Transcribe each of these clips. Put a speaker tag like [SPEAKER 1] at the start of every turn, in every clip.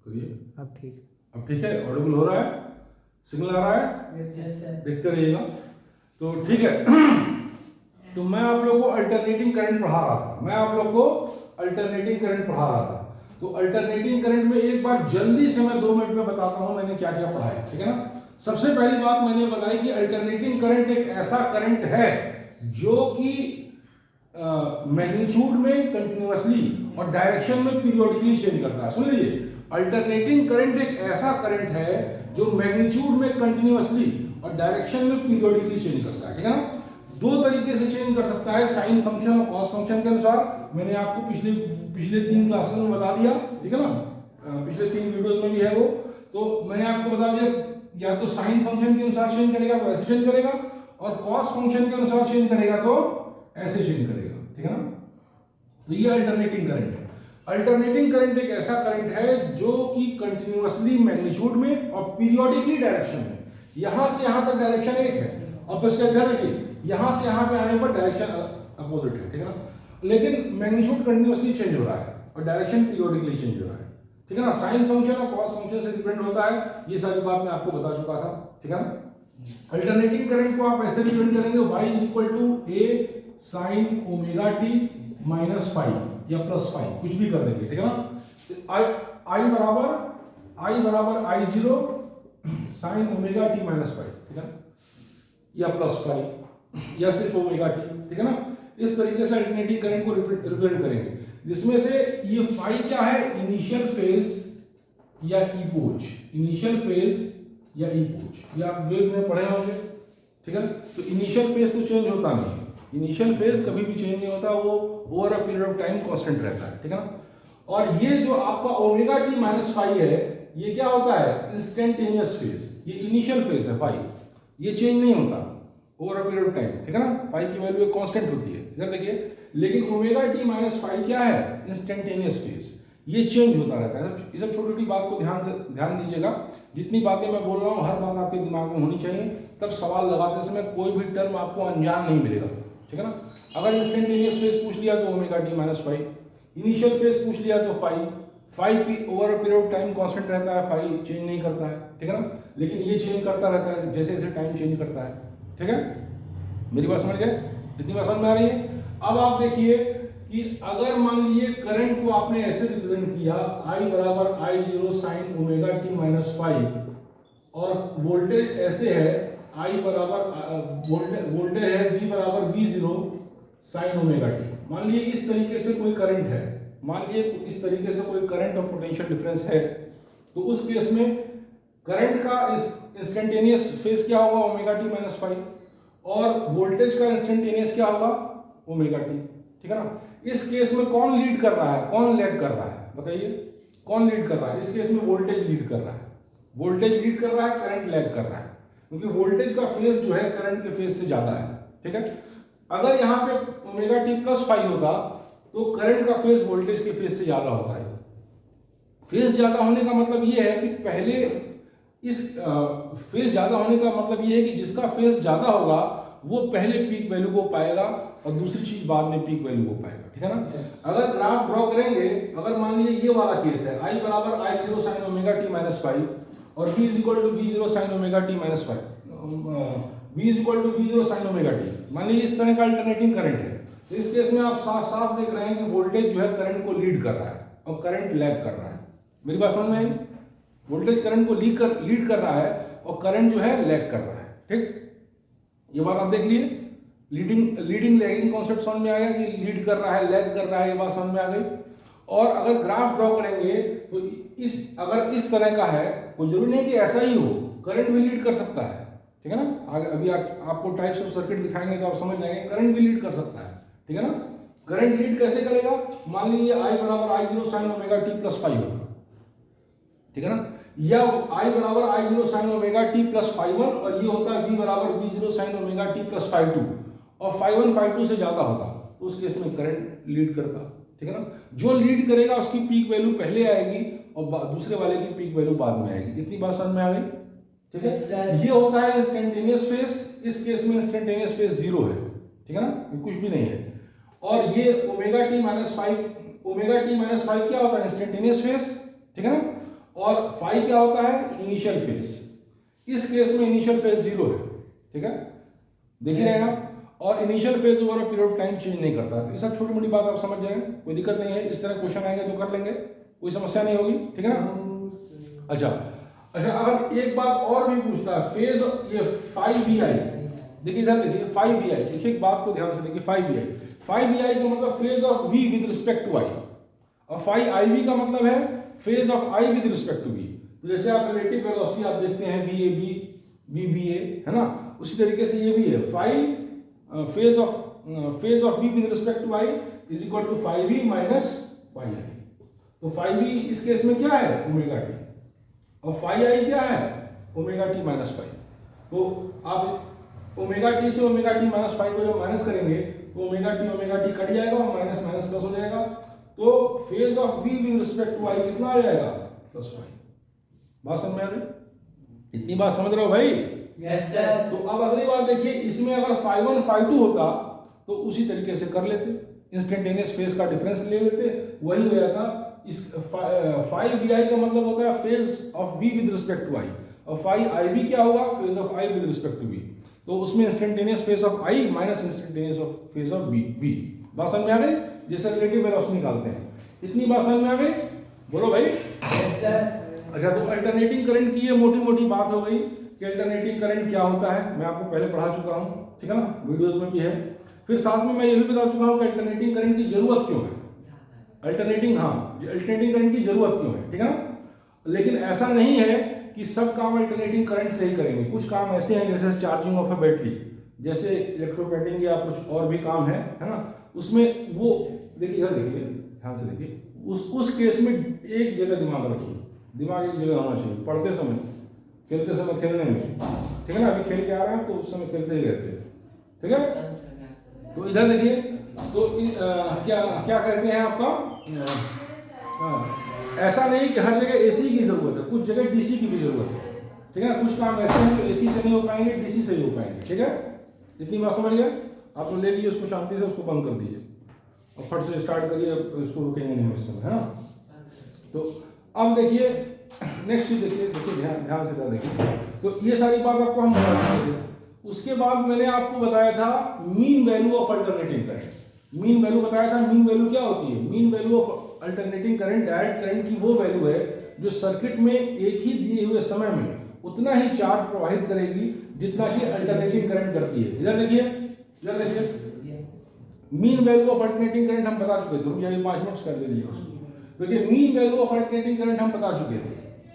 [SPEAKER 1] करिए।
[SPEAKER 2] अब
[SPEAKER 1] ठीक है, ऑडिबल हो रहा है, सिग्नल आ रहा है, देखते रहिएगा। तो ठीक है, तो मैं आप लोग को अल्टरनेटिंग करंट पढ़ा रहा था, तो अल्टरनेटिंग करंट में एक बार जल्दी से मैं 2 मिनट में बताता हूं मैंने क्या क्या पढ़ा है, ठीक है ना। सबसे पहली बात मैंने बताई कि अल्टरनेटिंग करंट एक ऐसा करंट है जो कि मैग्नीट्यूड में कंटिन्यूअसली और डायरेक्शन में पीरियोडिकली चेंज करता है। सुन लीजिए, अल्टरनेटिंग करंट एक ऐसा करंट है जो मैग्नीट्यूड में कंटिन्यूअसली और डायरेक्शन में पीरियोडिकली चेंज करता है, ठीक है ना। 2 तरीके से चेंज कर सकता है, साइन फंक्शन और कॉस फंक्शन के अनुसार। मैंने आपको पिछले 3 क्लासेस में बता दिया, ठीक है ना, पिछले 3 वीडियोस में भी है वो। तो मैंने आपको बता दिया, या तो साइन फंक्शन के अनुसार चेंज करेगा तो ऐसे चेंज करेगा, और कॉस फंक्शन के अनुसार चेंज करेगा तो ऐसे चेंज करेगा, ठीक है ना। तो ये अल्टरनेटिंग करंट है। अल्टरनेटिंग करंट एक ऐसा करंट है जो कि कंटिन्यूअसली मैग्नीट्यूड में और पीरियोडिकली डायरेक्शन में, यहां से यहां तक डायरेक्शन एक है, अब इसका ध्यान रखिए, यहां से यहां पे आने पर डायरेक्शन अपोजिट है, ठीक है ना। लेकिन मैग्नीट्यूड कंटिन्यूअसली चेंज हो रहा है और डायरेक्शन पीरियोडिकली चेंज हो रहा है, ठीक है ना। साइन फंक्शन और कॉस फंक्शन से डिपेंड होता है, ये सारी बात मैं आपको बता चुका था, ठीक है ना। अल्टरनेटिंग करंट को आप ऐसे रिप्रेजेंट करेंगे, y a sin omega t minus five या प्लस फाइव, कुछ भी कर देंगे, ठीक है ना। I बराबर I0 sin omega t minus five, ठीक है ना, या प्लस फाइव या सिर्फ ओमेगा t, ठीक है ना। इस तरीके से अल्टरनेटिंग करंट को रिप्रेजेंट करेंगे, जिसमें से ये फाइव क्या है, इनिशियल फेज या इपोज, ये आप वेव में पढ़े होंगे, ठीक है। तो इनिशियल फेज तो चेंज होता नहीं है, इनिशियल फेज कभी भी चेंज नहीं होता, वो over a period of time constant रहता है, ठीक है ना। और ये जो आपका ओमेगा टी माइनस फाइव है, ये क्या होता है, इंस्टेंटेनियस फेज, ये इनिशियल फेज है फाइव, ये चेंज नहीं होता over a period of time, ठीक है ना। फाइव की वैल्यू कांस्टेंट होती है, इधर देखिए। लेकिन ओमेगा टी माइनस फाइव क्या है, इंस्टेंटेनियस फेज, ये चेंज होता रहता है। ये सब छोटी छोटी बात को ध्यान दीजिएगा। जितनी बातें मैं बोल रहा हूँ हर बात आपके दिमाग में होनी चाहिए, तब सवाल लगाते समय कोई भी टर्म आपको अनजान नहीं मिलेगा, ठीक है ना। अगर इंस्टेंटेनियस फेज पूछ लिया तो omega T minus five, initial phase पूछ लिया तो फाइव की over a period of time constant रहता है, फाइव चेंज नहीं करता है, ठीक है ना। लेकिन ये चेंज करता रहता है जैसे जैसे टाइम चेंज करता है, ठीक है। मेरी बात समझ गए, इतनी बात समझ में आ रही है। अब आप देखिए कि अगर मान लीजिए करंट को आपने ऐसे रिप्रेजेंट किया, I बराबर I0 sin omega t minus five, और वोल्टेज ऐसे है, I बराबर वोल्टेज है V बराबर V0 sin ओमेगा t। मान लीजिए इस तरीके से कोई करंट है, और पोटेंशियल डिफरेंस है, तो उस केस में करंट का इंस्टेंटेनियस फेज क्या होगा, ओमेगा t माइनस फाइव, और वोल्टेज का इंस्टेंटेनियस क्या होगा, ओमेगा t, ठीक है ना। इस केस में कौन लीड कर रहा है, कौन लैग कर रहा है, बताइए कौन लीड कर रहा है। इस केस में वोल्टेज लीड कर रहा है, करंट लैग कर रहा है, क्योंकि वोल्टेज का फेज जो है करंट के फेज से ज्यादा है, ठीक है। अगर यहाँ पे ओमेगा टी प्लस फाइव होता तो करंट का फेज वोल्टेज के फेज से ज्यादा होता है। फेज ज्यादा होने का मतलब ये है कि पहले फेज ज्यादा होने का मतलब ये है कि जिसका फेज ज्यादा होगा वो पहले पीक वैल्यू को पाएगा और दूसरी चीज बाद में पीक वैल्यू को पाएगा, ठीक है ना। अगर ग्राफ ड्रॉ करेंगे, अगर मान लीजिए ये वाला केस है, I बराबर I0 sin omega t minus five और V is equal to V0 sin omega t minus five, V is equal to V0 sin omega t, मान लीजिए इस तरह का अल्टरनेटिंग करंट है। तो इस केस में आप साफ साफ देख रहे हैं कि वोल्टेज जो है करंट को लीड कर रहा है और करंट लैग कर रहा है। मेरी बात समझ में आई, वोल्टेज करंट को लीड कर रहा है और करंट जो है लैग कर रहा है, ठीक। ये बात आप देख लिए, लीडिंग लैगिंग कॉन्सेप्ट समझ में आ गया कि लीड कर रहा है, लैग कर रहा है, ये बात समझ में आ गई। और अगर ग्राफ ड्रॉ करेंगे तो अगर इस तरह का है, कोई जरूरी नहीं कि ऐसा ही हो, करंट भी लीड कर सकता है, ठीक है ना। अभी आपको टाइप्स ऑफ सर्किट दिखाएंगे तो आप समझ जाएंगे करंट भी लीड कर सकता है, ठीक है ना। करंट लीड कैसे करेगा, मान लीजिए I बराबर I0 sin omega t plus five होगा, ठीक है ना, या I बराबर I0 sin omega t plus 5 और ये होता है V बराबर V0 sin omega t plus 5 और 5 5 से ज्यादा होता तो उस केस में करंट लीड करता, ठीक है ना। जो लीड करेगा उसकी पीक वैल्यू पहले आएगी और दूसरे वाले की पीक वैल्यू बाद में आएगी। इतनी बात समझ में आ गई, ठीक है। ये होता है इंस्टेंटेनियस फेज, इस केस में इंस्टेंटेनियस फेज 0 है, ठीक है ना, कुछ भी नहीं है। और ये ओमेगा t माइनस फाइव क्या होता है, इंस्टेंटेनियस फेज, ठीक है ना। और फाई क्या होता है, इनिशियल फेज। इस केस में इनिशियल फेज 0 है, ठीक है, देख ही रहे हैं आप। और initial phase over a period of time change नहीं करता। ये सब छोटी मोटी बात आप समझ जाएंगे, कोई दिक्कत नहीं है। इस तरह क्वेश्चन आएंगे तो कर लेंगे, कोई समस्या नहीं होगी, ठीक है ना। अच्छा, अगर एक बात और भी पूछता है, फेज ये 5vi, देखिए इधर देखिए 5vi, देखिए एक बात को ध्यान से देखिए 5vi का मतलब phase of v with respect to i, और 5iv का मतलब है phase of i with respect to v। तो जैसे आप रिलेटिव वेलोसिटी आप देखते हैं vba है ना, उसी तरीके से ये भी है 5 phase of v with respect to i is equal to 5v minus 5i। तो 5v इस केस में क्या है, ओमेगा टी, और 5i क्या है, ओमेगा टी माइनस 5। तो आप ओमेगा टी से ओमेगा टी माइनस 5 को जब माइनस करेंगे तो ओमेगा टी कट जाएगा और माइनस माइनस प्लस हो जाएगा। तो phase of v with respect to i कितना आ जाएगा, प्लस 5। बात समझ में आ रही, इतनी बात समझ रहे हो भाई?
[SPEAKER 2] Yes sir.
[SPEAKER 1] तो अब अगली बात देखिए, इसमें अगर φ1 φ2 होता तो उसी तरीके से कर लेते, इंस्टेंटेनियस फेज का डिफरेंस ले लेते, वही हो जाता। इस 5vi का मतलब होता है phase of v with respect to i, और 5iv क्या होगा, phase of i with respect to v। तो उसमें instantaneous phase of i minus instantaneous phase of v। बात समझ में आ गई? जैसे रिलेटिव वेलोसिटी निकालते हैं, इतनी बात समझ में आ गई? बोलो भाई।
[SPEAKER 2] Yes sir.
[SPEAKER 1] अच्छा, तो अल्टरनेटिंग करंट की ये मोटी मोटी बात हो गई कि अल्टरनेटिंग करंट क्या होता है, मैं आपको पहले पढ़ा चुका हूँ, ठीक है ना, वीडियोस में भी है। फिर साथ में मैं ये भी बता चुका हूँ कि अल्टरनेटिंग करंट की जरूरत क्यों है, अल्टरनेटिंग करंट की जरूरत क्यों है, ठीक है ना। लेकिन ऐसा नहीं है कि सब काम अल्टरनेटिंग करंट से ही करेंगे, कुछ काम ऐसे हैं जैसे चार्जिंग ऑफ अ बैटरी, जैसे इलेक्ट्रोपैटिंग या कुछ और भी काम है ना, उसमें वो देखिए, इधर देखिए, ध्यान से देखिए, उस केस में एक जगह दिमाग रखिए, दिमाग एक जगह होना चाहिए, पढ़ते समय, खेलते समय, खेलने में, ठीक है ना। अभी खेल के आ रहे हैं तो उस समय खेलते ही रहते हैं, ठीक है। तो इधर देखिए, तो क्या कहते हैं आपका, ऐसा नहीं कि हर जगह एसी की जरूरत है, कुछ जगह डीसी की भी जरूरत है, ठीक है ना। कुछ काम ऐसे हैं जो एसी से नहीं हो पाएंगे, डीसी से ही हो पाएंगे, ठीक है। इतनी बात समझ गया आप लोग? ले लीजिए उसको, शांति से उसको बंद कर दीजिए और फट से स्टार्ट करिए, इसको रुकेंगे नहीं इस समय, है ना। तो अब देखिए नेक्स्ट चीज देखिए, ध्यान से देखिए। तो ये सारी बात आपको हम बता चुके थे। उसके बाद मैंने आपको बताया था mean value of alternating current. Mean value बताया था, मीन वैल्यू क्या होती है? Mean value of alternating current, direct current की वो वैल्यू है जो सर्किट में एक ही दिए हुए समय में उतना ही चार्ज प्रवाहित करेगी जितना कि अल्टरनेटिंग करंट करती है। इधर देखिए, mean value of alternating current हम बता चुके थे, रुक जाइए 5 मिनट कर लीजिए उसको। देखिए mean value of alternating current हम बता चुके थे,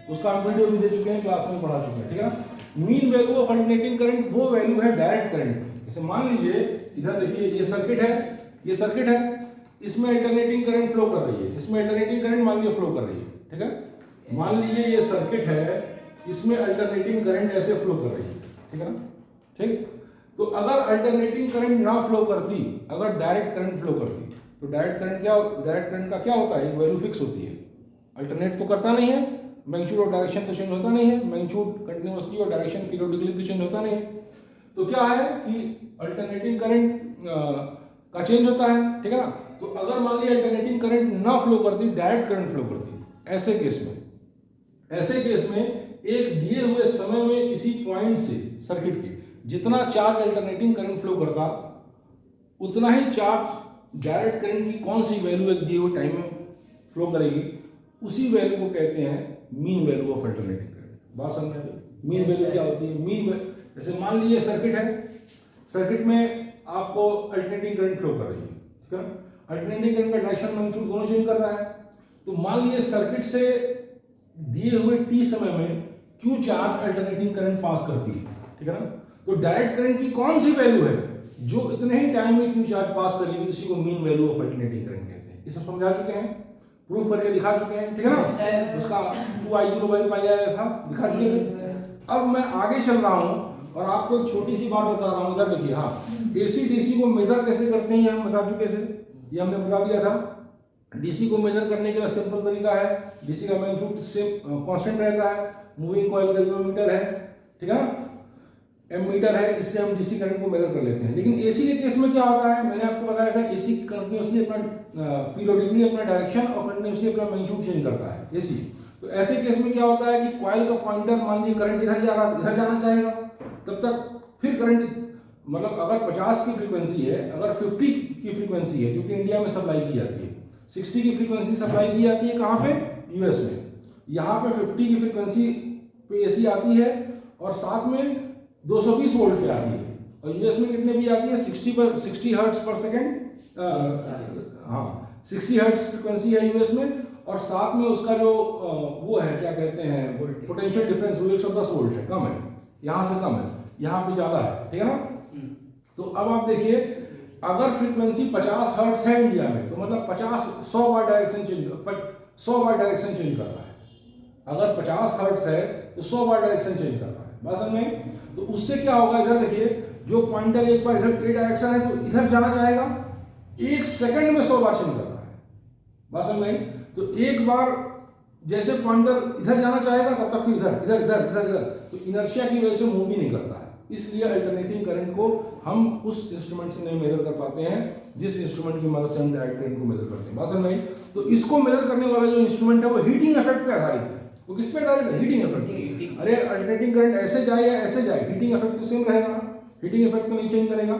[SPEAKER 1] उसका हम वीडियो भी दे चुके हैं, क्लास में पढ़ा चुके हैं, ठीक है ना। Mean value of alternating current वो वैल्यू है डायरेक्ट करंट। जैसे मान लीजिए इधर देखिए, ये सर्किट है, इसमें अल्टरनेटिंग करंट फ्लो कर रही है, इसमें अल्टरनेटिंग करंट मान लीजिए फ्लो कर रही है, ठीक है। मान लीजिए ये सर्किट है, इसमें अल्टरनेटिंग करंट ऐसे फ्लो कर रही है, ठीक है ना, ठीक। तो अगर अल्टरनेटिंग करंट ना फ्लो करती, अगर डायरेक्ट करंट फ्लो करती, तो डायरेक्ट करंट का क्या होता है, एक वैल्यू फिक्स होती है। अल्टरनेट तो करता नहीं है, मैग्नीट्यूड और डायरेक्शन तो चेंज होता नहीं है, मैग्नीट्यूड कंटिन्यूअसली और डायरेक्शन पीरियोडिकली तो चेंज होता नहीं है। तो क्या है कि अल्टरनेटिंग करंट का चेंज होता है, ठीक है ना। तो अगर मान लीजिए अल्टरनेटिंग करंट ना फ्लो करती, डायरेक्ट करंट फ्लो करती, ऐसे केस में एक दिए हुए समय में इसी पॉइंट से सर्किट के जितना चार्ज अल्टरनेटिंग करंट फ्लो करता, उतना ही चार्ज डायरेक्ट करंट की कौन सी वैल्यू एक दिए हुए टाइम में फ्लो करेगी, उसी वैल्यू को कहते हैं mean value of alternating current. बात समझ में? मीन वैल्यू क्या होती है? जैसे मान लीजिए सर्किट है, सर्किट में आपको अल्टरनेटिंग करंट फ्लो कर रही है, ठीक है ना। अल्टरनेटिंग करंट का डायरेक्शन मैग्नीट्यूड दोनों चेंज कर रहा है। तो मान लीजिए सर्किट से दिए हुए टी समय में Q charge alternating current pass करती है, ठीक है ना। तो डायरेक्ट करंट की कौन सी वैल्यू है जो इतने ही टाइम में क्यू चार्ज पास करेगी, उसी को mean value of alternating current कहते हैं। इसे समझा चुके हैं, प्रूफ करके दिखा चुके हैं, ठीक है ना। उसका 2I0/π आया था, दिखा चुके थे। अब मैं आगे चल रहा हूं और आपको एक छोटी सी बात बता रहा हूं। इधर देखिए, हाँ, एसी डीसी को मेजर कैसे करते हैं हम बता चुके थे, ये हमने बता दिया था। डीसी को मेजर करने का सिंपल तरीका है, डीसी का मैग्नीट्यूड से कांस्टेंट रहता है, मूविंग कॉइल कैलकुलोमीटर है, ठीक है ना, एमीटर है, इससे हम डीसी करंट को मेजर कर लेते हैं। लेकिन एसी के केस में क्या होता है, मैंने आपको बताया था, एसी कंटिन्यूअसली अपना पीरियोडिकली अपना डायरेक्शन और कंटिन्यूअसली अपना मैग्नीट्यूड चेंज करता है एसी। तो ऐसे केस में क्या होता है कि कॉइल का पॉइंटर मान लीजिए करंट इधर जाना चाहेगा, तब तक फिर करंट मतलब अगर 50 की फ्रीक्वेंसी है, अगर 50 की फ्रीक्वेंसी है जो कि इंडिया में सप्लाई की जाती है, 60 की फ्रीक्वेंसी सप्लाई की जाती है कहाँ पे, यूएस में, यहाँ पे 50 की फ्रीक्वेंसी पे एसी आती है और साथ में 220 वोल्ट पे आती है, और यूएस में कितने भी आती है 60 हर्ट्ज पर सेकेंड, हाँ 60 हर्ट्ज फ्रीक्वेंसी है यूएस में, और साथ में उसका जो वो है क्या कहते हैं पोटेंशियल डिफरेंस वो 110 वोल्ट है, कम है, यहाँ से कम है, यहाँ पे ज़्यादा है, ठीक है ना। तो अब आप देखिए अगर फ्रीक्वेंसी 50 हर्ट्ज है इंडिया में, तो मतलब 100 बार डायरेक्शन चेंज कर रहा है। अगर 50 हर्ट्ज है तो 100 बार डायरेक्शन चेंज कर रहा है, बात समझ में। तो उससे क्या होगा, इधर देखिए जो पॉइंटर एक बार इधर ए डायरेक्शन है तो इधर जाना चाहेगा, 1 सेकंड में 100 बार चेंज कर रहा है, बात समझ में। तो एक बार जैसे पॉइंटर इधर जाना चाहेगा तब तक इधर इधर इधर इधर इधर, तो इनर्शिया की वजह से मूव ही नहीं करता है। इसलिए अल्टरनेटिंग करंट को हम उस इंस्ट्रूमेंट से नहीं मेजर कर पाते हैं जिस इंस्ट्रूमेंट की मदद से हम डायरेक्ट करंट को मेजर करते हैं, बात समझ में। तो इसको मेजर करने वाला जो इंस्ट्रूमेंट है वो हीटिंग इफेक्ट पे आधारित है। वो किस पे आधारित है, हीटिंग इफेक्ट। अरे अल्टरनेटिंग करंट ऐसे जाए या ऐसे जाए, हीटिंग इफेक्ट तो सेम रहेगा, हीटिंग इफेक्ट तो नहीं चेंज करेगा,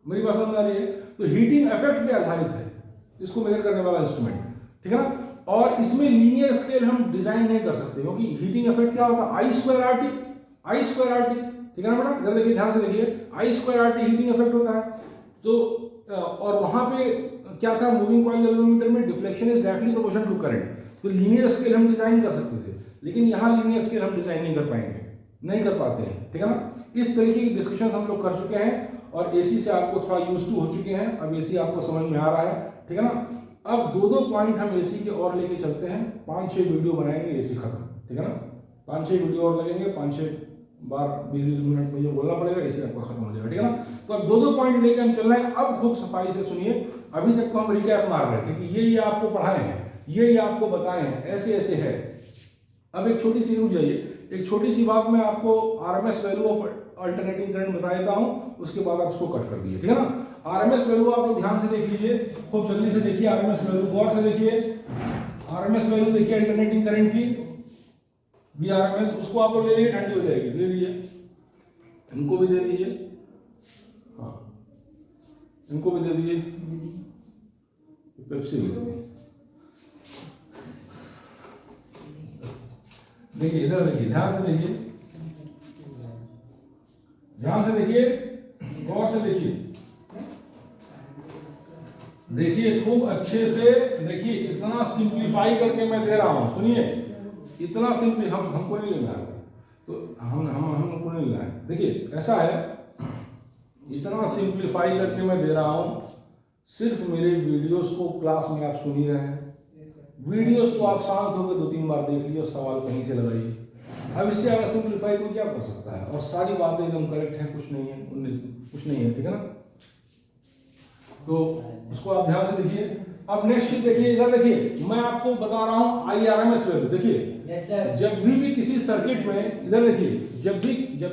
[SPEAKER 1] मेरी बात समझ आ रही है। तो हीटिंग इफेक्ट पे आधारित है इसको मेजर करने वाला इंस्ट्रूमेंट, ठीक है ना। और इसमें लीनियर स्केल हम डिजाइन नहीं कर सकते क्योंकि हीटिंग इफेक्ट क्या होगा, I2RT, ठीक है ना बेटा। इधर देखिए ध्यान से देखिए, I2RT हीटिंग इफेक्ट होता है। तो और वहां पे क्या था, मूविंग कॉइल गैल्वेनोमीटर में deflection is directly proportional to current. तो लीनियर स्केल हम डिजाइन कर सकते थे, लेकिन यहाँ लीनियर स्केल हम डिजाइन नहीं कर पाएंगे, नहीं कर पाते हैं, ठीक है ना। इस तरीके की डिस्कशन हम लोग कर चुके हैं और एसी से आपको थोड़ा यूज टू हो चुके हैं, अब एसी आपको समझ में आ रहा है, ठीक है ना। अब दो पॉइंट हम एसी के और लेके चलते हैं, 5-6 वीडियो बनाएंगे, एसी खत्म, ठीक है ना। 5-6 वीडियो और लगेंगे, 5-6 बार 20-20 मिनट में ये बोलना पड़ेगा, एसी आपका खत्म हो जाएगा, ठीक है ना। तो अब दो पॉइंट लेके हम चल रहे हैं। अब खूब सफाई से सुनिए, अभी तक तो हम रिकैप मार रहे थे कि ये आपको पढ़ाए हैं, ये आपको बताए हैं, ऐसे ऐसे है। अब एक छोटी सी रुक जाइए, एक छोटी सी बात मैं आपको RMS value of alternating current बता देता हूं, उसके बाद आप इसको कट कर दीजिए, ठीक है ना। आरएमएस वैल्यू आप लोग ध्यान से देख लीजिए, खूब जल्दी से देखिए आरएमएस वैल्यू, गौर से देखिए आरएमएस वैल्यू देखिए अल्टरनेटिंग करंट की वीआरएमएस, उसको आप लोग ले लीजिए, ठंडी हो जाएगी, ले लीजिए, इनको भी दे दीजिए, हाँ इनको भी दे दीजिए, पेप्सी ले लीजिए। देखिए इधर देखिए, ध्यान से देखिए, ध्यान से देखिए, गौर से देखिए, देखिए खूब अच्छे से देखिए। इतना सिंप्लीफाई करके मैं दे रहा हूं, सुनिए, इतना सिंपली हमको नहीं लेना है, तो हमको नहीं लेना है। देखिए ऐसा है, इतना सिंप्लीफाई करके मैं दे रहा हूं, सिर्फ मेरे वीडियोस को क्लास में आप सुन ही रहे हैं, वीडियोस को आप शांत होकर 2-3 बार देख लीजिए, सवाल कहीं से लगाइए। अब इससे ज़्यादा सिंप्लीफाई को क्या कर सकता है, और सारी बातें एकदम करेक्ट है, कुछ नहीं है, कुछ नहीं है, ठीक है ना। तो इसको आप ध्यान से देखिए। अब नेक्स्ट चीज देखिए, इधर देखिए, मैं आपको बता रहा हूं आईआरएमएस वैल्यू। देखिए जब भी किसी सर्किट में, इधर देखिए, जब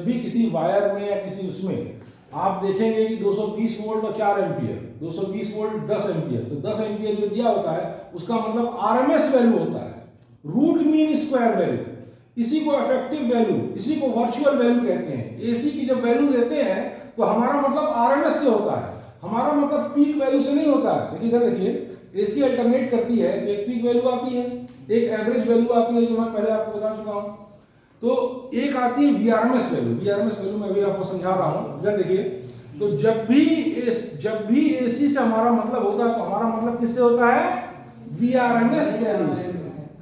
[SPEAKER 1] भी किसी वायर में या किसी उसमें आप देखेंगे कि 220 वोल्ट और 4 एम्पियर, 220 वोल्ट 10 एम्पियर, तो 10 एम्पियर जो दिया होता है उसका मतलब आरएमएस वैल्यू होता है, रूट मीन स्क्वायर वैल्यू। इसी को इफेक्टिव वैल्यू, इसी को वर्चुअल वैल्यू कहते हैं। एसी की जब वैल्यू देते हैं तो हमारा मतलब आरएमएस से होता है, हमारा मतलब पीक वैल्यू से नहीं होता है। देखिए इधर देखिए, एसी अल्टरनेट करती है तो एक पीक वैल्यू आती है, एक एवरेज वैल्यू आती है, जो मैं पहले आपको बता चुका हूं। तो एक आती है वीआरएमएस वैल्यू, वीआरएमएस वैल्यू मैं भी आपको समझा रहा हूं। इधर देखिए, तो जब भी एसी से हमारा मतलब होता है तो हमारा मतलब किससे होता है, वीआरएमएस वैल्यू से।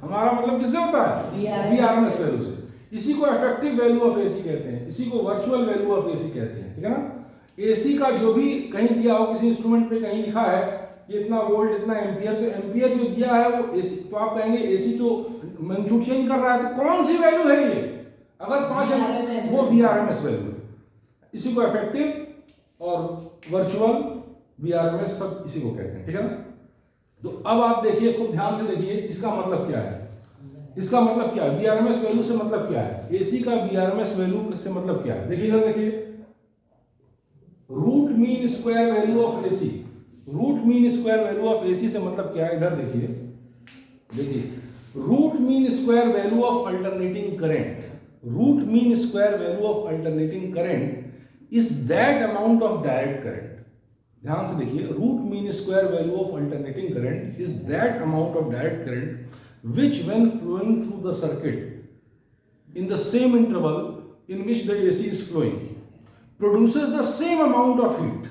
[SPEAKER 1] हमारा मतलब किससे होता है, वीआरएमएस वैल्यू से। इसी को इफेक्टिव वैल्यू ऑफ एसी कहते हैं, इसी को वर्चुअल वैल्यू ऑफ एसी कहते हैं, ठीक है ना। एसी का जो भी कहीं दिया हो, किसी इंस्ट्रूमेंट पे कहीं लिखा है कि इतना वोल्ट इतना एम्पियर, तो एम्पियर जो दिया है वो एसी, तो आप कहेंगे एसी तो मैग्नीट्यूड चेंज कर रहा है, तो कौन सी वैल्यू है ये, अगर 5 है वो वीआरएमएस वैल्यू है। इसी को इफेक्टिव और वर्चुअल वीआरएमएस सब इसी को कहते हैं, ठीक है ना। तो अब आप देखिए, खूब ध्यान से देखिए, इसका मतलब क्या है, इसका मतलब क्या है, वीआरएमएस वैल्यू से मतलब क्या है, एसी का वीआरएमएस वैल्यू से मतलब क्या है। देखिए इधर देखिए, root mean square value of AC, root mean square value of AC से मतलब क्या है, इधर देखिए, देखिए रूट mean square value of alternating current, root mean square value of alternating current is that amount of direct current. ध्यान से देखिए, root mean square value of alternating current is that amount of direct current which when flowing through the circuit in the same interval in which the AC is flowing produces the same amount of heat.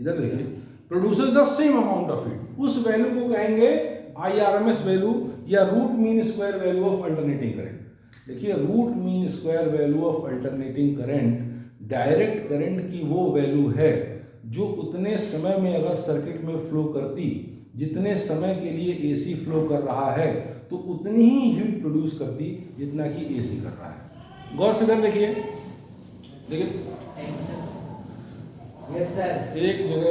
[SPEAKER 1] इधर देखिए, produces the same amount of heat. उस value को कहेंगे IRMS value या root mean square value of alternating current. देखिए, root mean square value of alternating current direct current की वो value है जो उतने समय में अगर सर्किट में फ्लो करती, जितने समय के लिए एसी फ्लो कर रहा है तो उतनी ही हीट प्रोड्यूस करती जितना कि एसी कर रहा है. गौर से कर देखिए, देखिए
[SPEAKER 2] यस सर.
[SPEAKER 1] एक जगह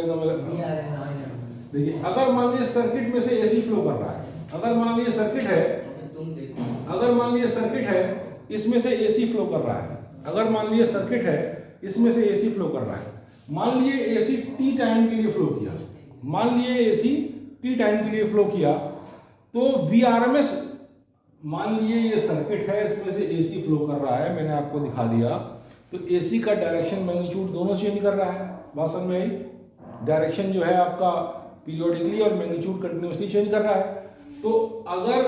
[SPEAKER 1] देखिए, अगर मान लीजिए सर्किट में से एसी फ्लो कर रहा है, अगर मान लीजिए सर्किट है,
[SPEAKER 2] तुम देखो,
[SPEAKER 1] अगर मान लीजिए सर्किट है, इसमें से एसी फ्लो कर रहा है, अगर मान लीजिए सर्किट है, इसमें से एसी फ्लो कर रहा है. मान लीजिए एसी टी टाइम के लिए फ्लो किया, मान लीजिए एसी टी टाइम के लिए फ्लो किया, तो VRMS, मान लीजिए ये सर्किट है, इसमें से एसी फ्लो कर रहा है, मैंने आपको दिखा दिया, तो एसी का डायरेक्शन मैग्नीट्यूड दोनों चेंज कर रहा है. बात समझ में आई? डायरेक्शन जो है आपका पीरियोडिकली और मैग्नीट्यूड कंटिन्यूसली चेंज कर रहा है. तो अगर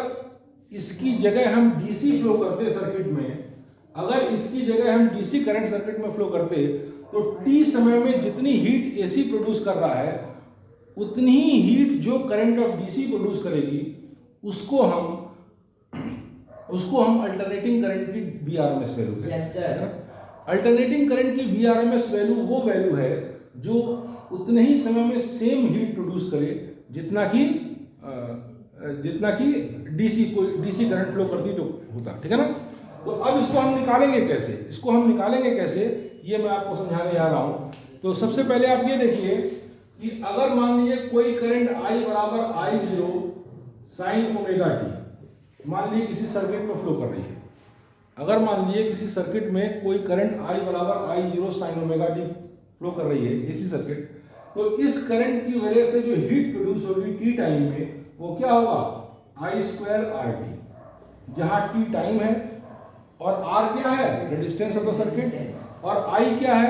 [SPEAKER 1] इसकी जगह हम डीसी फ्लो करते सर्किट में, अगर इसकी जगह हम डीसी करंट सर्किट में फ्लो करते, तो टी समय में जितनी हीट एसी प्रोड्यूस कर रहा है उतनी ही हीट जो करंट ऑफ डीसी प्रोड्यूस करेगी उसको हम अल्टरनेटिंग करंट की VRMS वैल्यू कहते हैं.
[SPEAKER 2] Yes sir.
[SPEAKER 1] अल्टरनेटिंग करंट की VRMS वैल्यू वो वैल्यू है जो उतने ही समय में सेम हीट प्रोड्यूस करे जितना कि डीसी करंट फ्लो करती तो होता. ठीक है ना? तो अब इसको हम निकालेंगे कैसे, इसको हम निकालेंगे कैसे, ये मैं आपको समझाने जा रहा हूं. तो सबसे पहले आप ये देखिए कि अगर मान लीजिए कोई करंट I बराबर I0 साइन ओमेगा टी, मान लीजिए किसी सर्किट में फ्लो कर रही है, अगर मान लीजिए किसी सर्किट में कोई करंट I बराबर I0 sine omega T flow कर रही है, एसी सर्किट, तो इस करंट की वजह से जो हीट प्रोड्यूस होगी टी टाइम में वो क्या होगा, I² RT, जहां टी टाइम है और R क्या है, रेजिस्टेंस ऑफ द सर्किट, और I क्या है,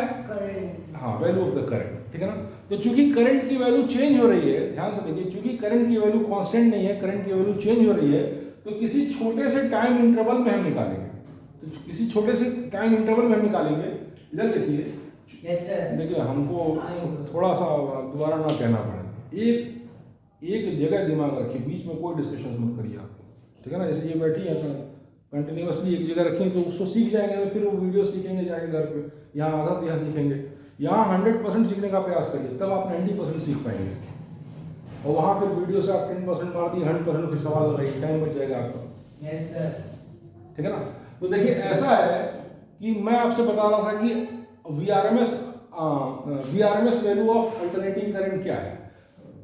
[SPEAKER 1] हाँ, वैल्यू ऑफ द करंट. ठीक है ना? तो चूंकि करंट की वैल्यू चेंज हो रही है, ध्यान से देखिए, चूंकि करंट की वैल्यू कांस्टेंट नहीं है, करंट की वैल्यू चेंज हो रही है, तो किसी छोटे से टाइम इंटरवल में हम निकालेंगे. तो किसी छोटे से टाइम इंटरवल में हम निकालेंगे. इधर देखिए,
[SPEAKER 2] यस सर.
[SPEAKER 1] देखिए हमको थोड़ा सा दोबारा ना कहना पड़े, एक जगह दिमाग रखिए, बीच में कोई डिस्कशन मत करिए आप. ठीक है ना? जैसे ये बैठी है कंटिन्यूसली एक जगह रखें तो उसको सीख जाएंगे, तो फिर वो वीडियो सीखेंगे जाके घर पे, यहाँ आधा तिहाई सीखेंगे. यहाँ 100% सीखने का प्रयास करिए, तब आप 90% सीख पाएंगे. और वहाँ फिर वीडियो से आप 10% मार दिए, 100% फिर सवाल लगाइए, टाइम बच जाएगा आपका.
[SPEAKER 2] Yes sir.
[SPEAKER 1] ठीक है ना? तो देखिए ऐसा है कि मैं आपसे बता रहा था कि VRMS value of alternating current क्या है.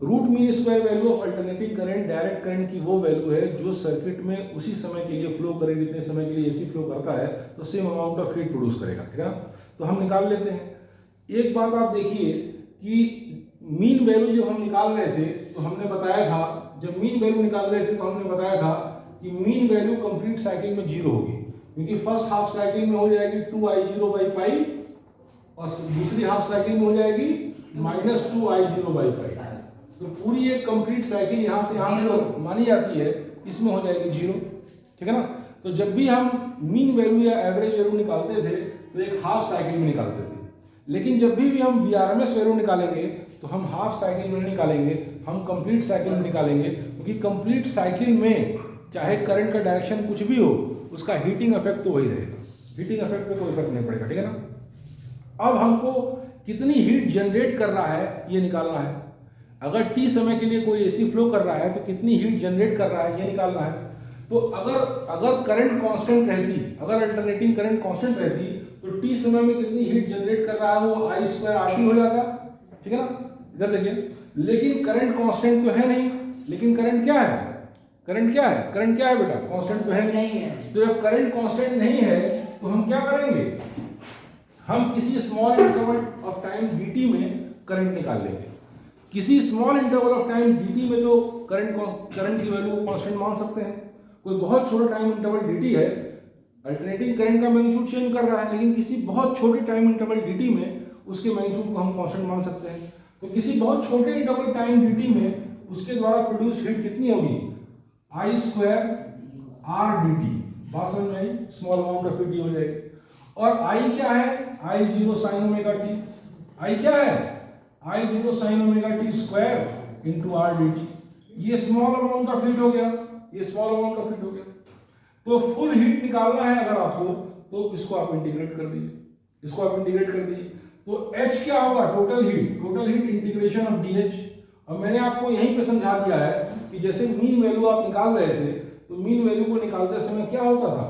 [SPEAKER 1] Root mean square value of alternating current direct current की वो वैल्यू है जो सर्किट में उसी समय के लिए फ्लो करे जितने समय के लिए एसी फ्लो करता है, तो same amount of heat produce करेगा. ठीक है ना? तो हम निकाल लेते हैं. एक बात आप देखिए कि मीन वैल्यू जो हम निकाल रहे थे, तो हमने बताया था, जब मीन वैल्यू निकाल रहे थे तो हमने बताया था कि मीन वैल्यू कंप्लीट साइकिल में 0 होगी, क्योंकि फर्स्ट हाफ साइकिल में हो जाएगी 2I0/पाई और दूसरी हाफ साइकिल में हो जाएगी -2I0/पाई. तो पूरी एक कंप्लीट साइकिल यहाँ से यहाँ तक मानी जाती है, इसमें हो जाएगी 0. ठीक है ना? तो जब भी हम मीन वैल्यू या एवरेज वैल्यू निकालते थे तो एक हाफ साइकिल में निकालते थे, लेकिन जब भी हम VRMS वैल्यू निकालेंगे तो हम हाफ साइकिल में नहीं निकालेंगे, हम कंप्लीट साइकिल में निकालेंगे, क्योंकि कंप्लीट साइकिल में चाहे करंट का डायरेक्शन कुछ भी हो, उसका हीटिंग इफेक्ट तो वही रहेगा, हीटिंग इफेक्ट पे कोई इफेक्ट नहीं पड़ेगा. ठीक है ना? अब हमको कितनी हीट जनरेट कर रहा है ये निकालना है. अगर टी समय के लिए कोई एसी फ्लो कर रहा है तो कितनी हीट जनरेट कर रहा है ये निकालना है. तो अगर करंट कांस्टेंट रहती, अगर अल्टरनेटिंग करंट कांस्टेंट रहती, तो टी समय में कितनी हीट जनरेट कर रहा है वो I² RT हो जाता. ठीक है ना? इधर देखिए, लेकिन करंट कांस्टेंट तो है नहीं, लेकिन करंट क्या है, करंट क्या है, करंट क्या है बेटा, कांस्टेंट तो है
[SPEAKER 2] नहीं है.
[SPEAKER 1] तो जब करंट कांस्टेंट नहीं है तो हम क्या करेंगे, हम किसी small interval of time dt में करंट निकाल लेंगे. किसी small interval of time dt में तो करंट की वैल्यू को कांस्टेंट मान सकते हैं, कोई बहुत छोटा टाइम इंटरवल dt है, अल्टरनेटिंग करंट का मैग्नीट्यूड चेंज कर रहा है, लेकिन किसी बहुत छोटे टाइम इंटरवल dt में उसके मैग्नीट्यूड को हम कांस्टेंट मान सकते हैं। तो किसी बहुत छोटे इंटरवल टाइम dt में उसके द्वारा प्रोड्यूस हीट कितनी होगी, I स्क्वायर R dt। बात समझ में आई, स्मॉल अमाउंट ऑफ हीट हो जाएगी। और I क्या है, I0 sin omega t। I क्या है, I0 sin omega t square into R dt। ये स्मॉल अमाउंट ऑफ हीट हो गया, ये स्मॉल अमाउंट ऑफ हीट हो गया। तो फुल हीट निकालना है अगर आपको, तो इसको आप इंटीग्रेट कर दीजिए, इसको आप इंटीग्रेट कर दीजिए। तो H क्या होगा, total heat integration of DH। और मैंने आपको यहीं पे समझा दिया है कि जैसे मीन वैल्यू आप निकाल रहे थे, तो मीन वैल्यू को निकालते समय क्या होता था,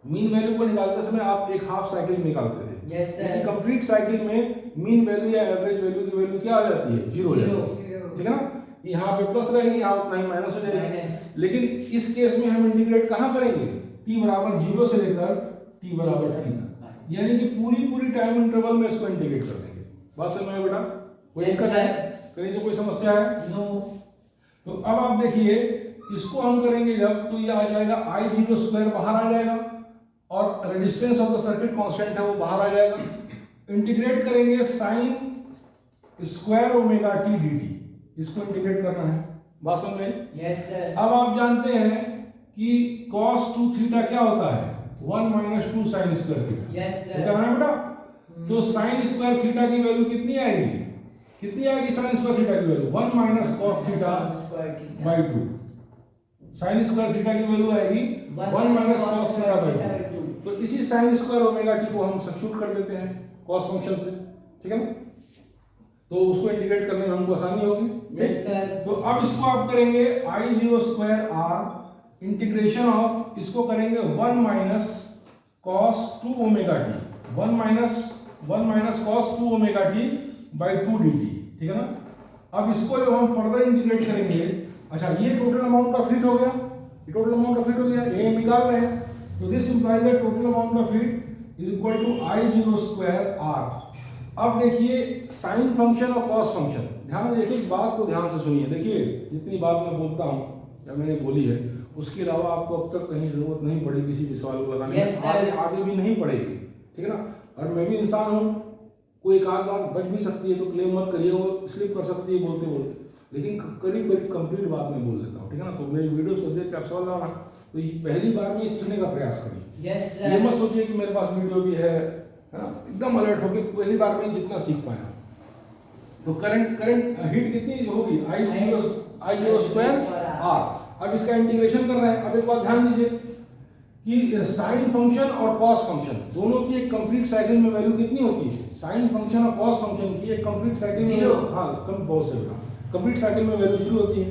[SPEAKER 1] मीन वैल्यू को निकालते समय आप एक हाफ साइकिल निकालते थे।
[SPEAKER 2] Yes sir.
[SPEAKER 1] कंप्लीट साइकिल में मीन वैल्यू या एवरेज वैल्यू की वैल्यू क्या हो जाती है, जीरो हो जाती है, ठीक है ना। यहाँ पे प्लस रहेगी, यहाँ उतना ही माइनस हो जाएगी। लेकिन इस केस में हम इंटीग्रेट कहाँ करेंगे, t बराबर 0 से लेकर t बराबर t तक, यानी कि पूरी टाइम इंटरवल में इसको इंटीग्रेट कर देंगे। बात समझ में आया बेटा, कोई दिक्कत है, कहीं से कोई समस्या है?
[SPEAKER 2] नो।
[SPEAKER 1] तो अब आप देखिए, इसको हम करेंगे जब, तो ये आ जाएगा I0 स्क्वायर बाहर आ जाएगा और resistance of the circuit constant है वो बाहर आ जाएगा। इंटीग्रेट करेंगे sine square omega t dt, इसको इंटीग्रेट करना है। बात समझ में?
[SPEAKER 2] Yes sir.
[SPEAKER 1] अब आप जानते हैं कि cos 2 थीटा क्या होता है, 1 minus 2 sine square theta.
[SPEAKER 2] Yes sir.
[SPEAKER 1] क्या है बेटा, तो साइन स्क्वायर थीटा की वैल्यू कितनी आएगी, कितनी आएगी साइन स्क्वायर थीटा की value, 1 minus cos theta by 2। Sine square theta की वैल्यू आएगी 1 माइनस cos थीटा बाय 2। तो इसी साइन स्क्वायर ओमेगा t को हम सब्स्टिट्यूट कर देते हैं cos फंक्शन से, ठीक है ना। तो उसको इंटीग्रेट करने में हमको आसानी होगी।
[SPEAKER 2] Yes sir. तो
[SPEAKER 1] अब इसको आप करेंगे I0 square R integration of, इसको करेंगे 1 minus cos 2 omega t, 1 minus cos 2 omega t by 2 dt, ठीक है ना। अब इसको जब हम फर्दर इंटीग्रेट करेंगे, अच्छा ये टोटल अमाउंट ऑफ हीट हो गया, ये टोटल अमाउंट ऑफ हीट हो गया, ये निकाल रहे हैं। तो this implies that total amount of heat is equal to I0 square R। अब देखिए साइन फंक्शन और कॉस फंक्शन, ध्यान देखिए, बात को ध्यान से सुनिए। देखिए जितनी बात मैं बोलता हूँ या मैंने बोली है, उसके अलावा आपको अब तक कहीं जरूरत नहीं पड़ी किसी भी सवाल को लगाने की, आगे भी नहीं पड़ेगी, ठीक है ना। और मैं भी इंसान हूँ, कोई एक आध बात बच भी सकती है, तो क्लेम मत करिए, वो स्लिप कर सकती है बोलते बोलते, लेकिन करीब कंप्लीट बात मैं बोल देता हूँ, ठीक है ना। तो मेरी वीडियोस को देख के आप सवाल लगाना, तो पहली बार में सीखने का प्रयास करिए।
[SPEAKER 2] Yes sir.
[SPEAKER 1] ये मत सोचिए कि मेरे पास वीडियो भी है ना, एकदम अलर्ट होकर पहली बार में जितना सीख पाए। तो करंट हीट कितनी होगी, I0 स्क्वायर R। अब इसका इंटीग्रेशन कर रहे हैं। अब एक बात ध्यान दीजिए कि साइन फंक्शन और कॉस फंक्शन दोनों की एक कंप्लीट साइकिल में वैल्यू कितनी होती है, साइन फंक्शन और कॉस फंक्शन की एक कंप्लीट साइकिल में, हाँ बहुत सही होगा, कंप्लीट साइकिल में वैल्यू जीरो होती है।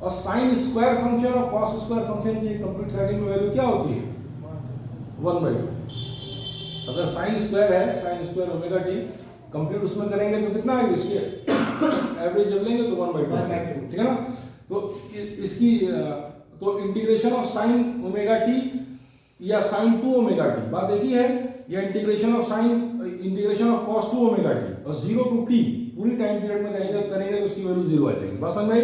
[SPEAKER 1] और साइन स्क्वायर फंक्शन और कॉस स्क्वायर फंक्शन की एक कंप्लीट साइकिल में वैल्यू क्या होती है, 1/2। अगर साइन स्क्वायर है, sine square omega T complete उसमें करेंगे तो कितना आएगा, इसके एवरेज जब लेंगे तो 1/2, ठीक है ना। तो इसकी तो integration of sine omega T या साइन 2 ओमेगा टी, बात देखी है, या integration of of cos 2 omega T और 0 to t पूरी टाइम पीरियड में करेंगे तो उसकी वैल्यू 0 आ जाएगी। बात समझ में?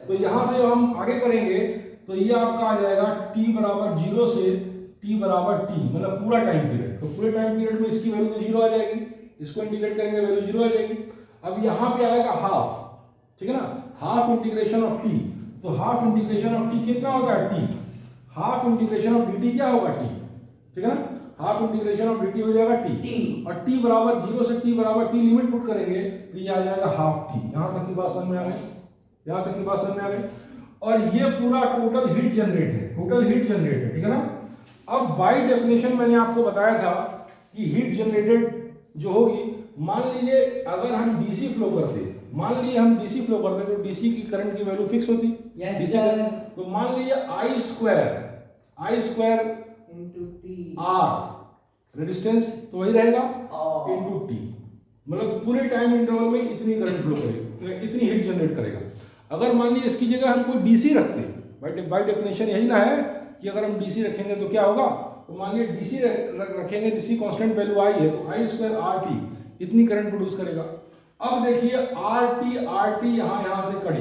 [SPEAKER 1] तो यहाँ से हम आगे करेंगे तो ये आपका आ जाएगा t बराबर 0 से t बराबर t, मतलब पूरा टाइम पीरियड। तो पूरे टाइम पीरियड में इसकी वैल्यू तो 0 आ जाएगी, इसको इंटीग्रेट करेंगे वैल्यू 0 आ जाएगी। अब यहाँ पे आएगा हाफ, ठीक है ना, हाफ इंटीग्रेशन ऑफ t। तो हाफ इंटीग्रेशन ऑफ t कितना होगा, t, half integration of dt क्या होगा, t, ठीक है ना, हाफ इंटीग्रेशन ऑफ dt हो जाएगा t। और t बराबर 0 से t बराबर t लिमिट पुट करेंगे तो ये आ जाएगा हाफ t। यहाँ तक की बात समझ में आ गई, यहाँ तक की बात समझ में आ गई। और ये पूरा टोटल हीट जनरेट है, टोटल हीट जनरेट है, ठीक है ना। अब बाय डेफिनेशन मैंने आपको बताया था कि हीट जनरेटेड जो होगी, मान लीजिए अगर हम डीसी फ्लो करते, मान लीजिए हम डीसी फ्लो करते तो डीसी की करंट की वैल्यू फिक्स होती, तो मान लीजिए I square
[SPEAKER 2] into T
[SPEAKER 1] R resistance तो वही रहेगा इनटू टी, मतलब पूरे टाइम इंटरवल में इतनी करंट फ्लो करेगा, इतनी हीट जनरेट करेगा। अगर मान लीजिए इसकी जगह हम कोई डीसी रखते, बाय डेफिनेशन यही ना है कि अगर हम डीसी रखेंगे तो क्या होगा, तो मान लीजिए डीसी रखेंगे, डीसी कांस्टेंट वैल्यू आई है तो आई स्क्वायर आर टी इतनी करंट प्रोड्यूस करेगा। अब देखिए आर टी यहाँ से कट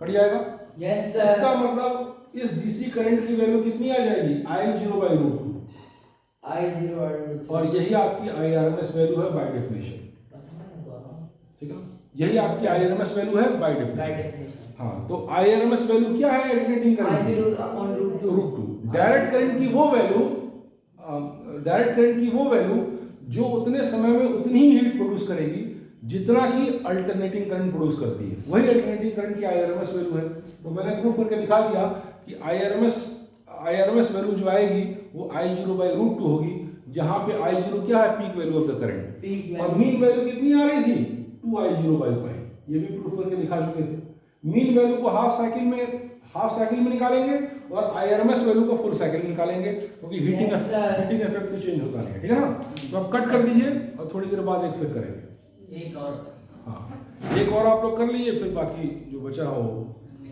[SPEAKER 1] जाएगा,
[SPEAKER 2] यस सर।
[SPEAKER 1] इसका मतलब इस डीसी करंट की वैल्यू कितनी आ जाएगी, I0/√2,
[SPEAKER 2] I0
[SPEAKER 1] और यही आपकी IRMS वैल्यू है बाय डेफिनेशन। ठीक है, यही आपकी IRMS वैल्यू है बाय
[SPEAKER 2] by
[SPEAKER 1] डेफिनेशन।
[SPEAKER 2] definition
[SPEAKER 1] हाँ, तो IRMS वैल्यू क्या है अल्टरनेटिंग करंट की?
[SPEAKER 2] I0/√2
[SPEAKER 1] डायरेक्ट करंट की वो वैल्यू, डायरेक्ट करंट की वो वैल्यू जो उतने समय में उतनी ही हीट प्रोड्यूस करेगी जितना कि अल्टरनेटिंग करंट प्रोड्यूस करती है, वही अल्टरनेटिंग करंट की IRMS वैल्यू है। तो मैंने प्रूव करके दिखा दिया कि IRMS वैल्यू जो आएगी वो I0/√2 होगी, जहां पे I0 क्या है, peak value of the current,
[SPEAKER 2] Peak
[SPEAKER 1] और
[SPEAKER 2] value
[SPEAKER 1] मीन वैल्यू कितनी आ रही थी, 2I0/π। ये भी प्रूफ करके दिखा चुके थे। मीन वैल्यू को हाफ साइकिल में निकालेंगे और IRMS वैल्यू को फुल साइकिल में निकालेंगे, क्योंकि हीटिंग
[SPEAKER 2] Yes, sir.
[SPEAKER 1] इफेक्ट तो चेंज होता नहीं है। ठीक है ना, तो आप कट कर दीजिए और थोड़ी देर बाद एक फिर करेंगे।
[SPEAKER 2] एक और
[SPEAKER 1] हाँ, एक और आप लोग कर लीजिए, फिर बाकी जो बचा हो